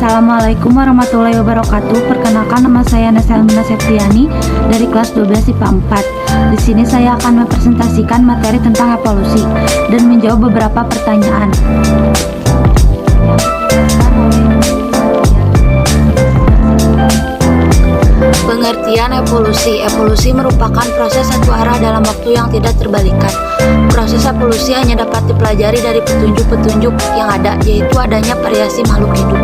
Assalamualaikum warahmatullahi wabarakatuh. Perkenalkan, nama saya Neselmina Septiani dari kelas 12 IPA 4. Di sini saya akan mempresentasikan materi tentang evolusi dan menjawab beberapa pertanyaan. Pengertian evolusi. Evolusi merupakan proses satu arah dalam waktu yang tidak terbalikan. Proses evolusi hanya dapat dipelajari dari petunjuk-petunjuk yang ada, yaitu adanya variasi makhluk hidup.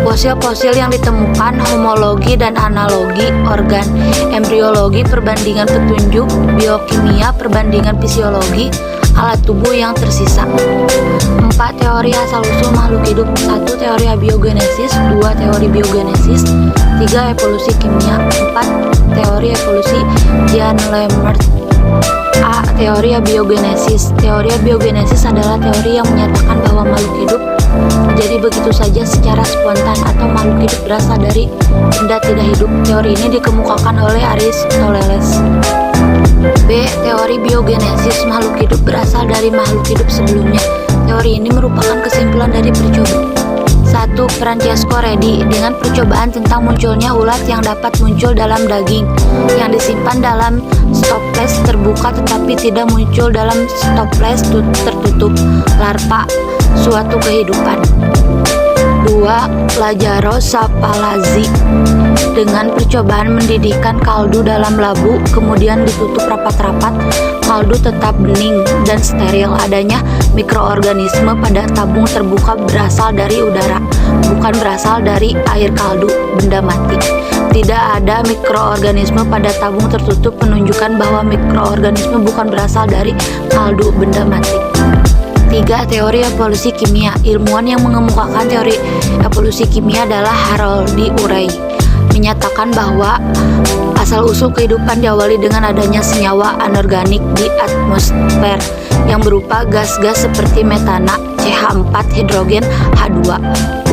Fosil-fosil yang ditemukan, homologi dan analogi organ, embriologi, perbandingan petunjuk, biokimia, perbandingan fisiologi, alat tubuh yang tersisa. 4. Teori asal-usul makhluk hidup. 1. Teori abiogenesis. 2. Teori biogenesis. 3. Evolusi kimia. 4. Teori evolusi Jean Lemaître. A. Teori abiogenesis. Teori abiogenesis adalah teori yang menyatakan bahwa makhluk hidup jadi begitu saja secara spontan atau makhluk hidup berasal dari benda tidak hidup. Teori ini dikemukakan oleh Aristoteles. B. Teori biogenesis. Makhluk hidup berasal dari makhluk hidup sebelumnya. Teori ini merupakan kesimpulan dari percobaan. 1. Francesco Redi dengan percobaan tentang munculnya ulat yang dapat muncul dalam daging yang disimpan dalam stoples terbuka tetapi tidak muncul dalam stoples tertutup, larva suatu kehidupan. 2. Lazzaro Sapalazzi dengan percobaan mendidihkan kaldu dalam labu kemudian ditutup rapat-rapat, kaldu tetap bening dan steril. Adanya mikroorganisme pada tabung terbuka berasal dari udara, bukan berasal dari air kaldu, benda mati. Tidak ada mikroorganisme pada tabung tertutup menunjukkan bahwa mikroorganisme bukan berasal dari kaldu, benda mati. 3. Teori evolusi kimia. Ilmuwan yang mengemukakan teori evolusi kimia adalah Harold Urey, menyatakan bahwa asal-usul kehidupan diawali dengan adanya senyawa anorganik di atmosfer yang berupa gas-gas seperti metana, CH4, hidrogen H2,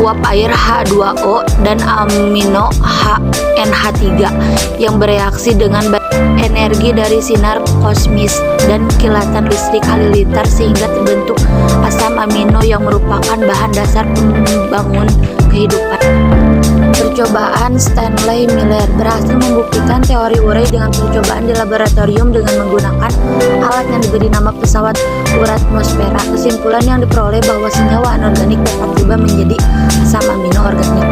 uap air H2O, dan amino NH3 yang bereaksi dengan energi dari sinar kosmis dan kilatan listrik halilintar sehingga terbentuk asam amino yang merupakan bahan dasar pembangun kehidupan. Percobaan Stanley Miller berhasil membuktikan teori Urey dengan percobaan di laboratorium dengan menggunakan alat yang diberi nama pesawat uratmosfera. Kesimpulan yang diperoleh bahwa senyawa anorganik dapat berubah menjadi asam amino organik.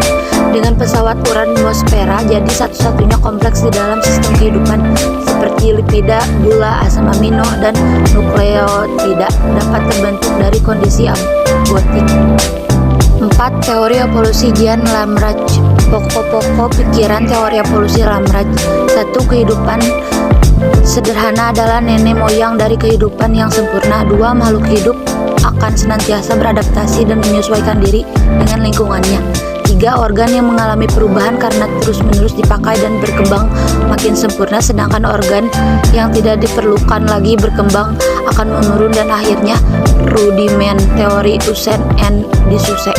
Dengan pesawat uratmosfera jadi satu-satunya kompleks di dalam sistem kehidupan seperti lipida, gula, asam amino, dan nukleotida dapat terbentuk dari kondisi abiotik. 4. Teori evolusi Jean Lemaître. Pokok-pokok pikiran teori evolusi Lemaître. 1. Kehidupan sederhana adalah nenek moyang dari kehidupan yang sempurna. 2. Makhluk hidup akan senantiasa beradaptasi dan menyesuaikan diri dengan lingkungannya. 3. Organ yang mengalami perubahan karena terus-menerus dipakai dan berkembang makin sempurna, sedangkan organ yang tidak diperlukan lagi berkembang akan menurun dan akhirnya rudiment. Teori Usain and Disuse.